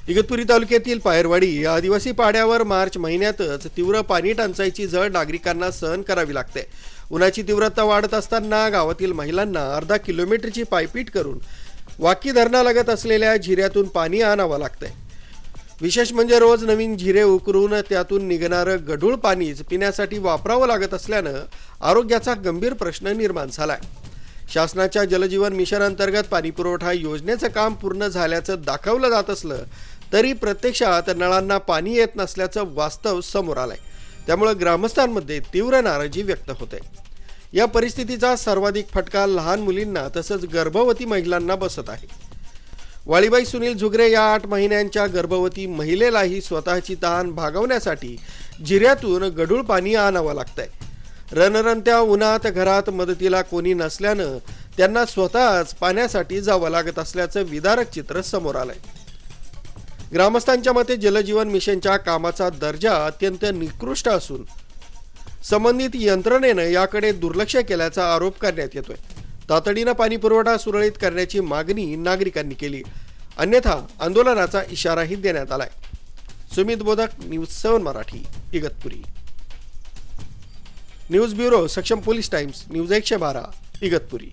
इगतपुरी तालुक्यातील पायरवाडी या आदिवासी पाड्यावर मार्च महिन्यातच तीव्र पाणी टंचाईची झळ नागरिकांना सहन करावी लागते। उन्हाची तीव्रता वाढत असताना गावातील महिलांना अर्धा किलोमीटरची पायपीट करून वाकी धरणालगत असलेल्या झिऱ्यातून पाणी आणावं लागतंय। विशेष म्हणजे रोज नवीन झिरे उकरून त्यातून निघणारं गढूळ पाणीच पिण्यासाठी वापरावं लागत असल्यानं आरोग्याचा गंभीर प्रश्न निर्माण झालाय। शासनाच्या जलजीवन मिशन अंतर्गत पाणीपुरवठा योजनेचं काम पूर्ण झाल्याचं दाखवलं जात असलं तरी प्रत्यक्षात नळांना पाणी येत नसल्याचं वास्तव समोर आलंय। त्यामुळे ग्रामस्थांमध्ये तीव्र नाराजी व्यक्त होते। या परिस्थितीचा सर्वाधिक फटका लहान मुलींना तसंच गर्भवती महिलांना बसत आहे। वाळीबाई सुनील झुगरे या 8 महिन्यांच्या गर्भवती महिलेलाही स्वतःची तहान भागवण्यासाठी झिऱ्यातून गढूळ पाणी आणावं लागतंय। रणरणत्या उन्हात घरात मदतीला कोणी नसल्यानं त्यांना स्वतःच पाण्यासाठी जावं लागत असल्याचं विदारक चित्र समोर आलंय। ग्रामस्थांच्या मते जलजीवन मिशनच्या कामाचा दर्जा अत्यंत निकृष्ट असून संबंधित यंत्रणेनं याकडे दुर्लक्ष केल्याचा आरोप करण्यात येतोय। तातडीनं पाणी पुरवठा सुरळीत करण्याची मागणी नागरिकांनी केली, अन्यथा आंदोलनाचा इशाराही देण्यात आलाय। सुमित बोधक, news 7 Marathi, Igatpuri. News bureau, सक्षम पोलीस टाइम्स, न्यूज 112, इगतपुरी।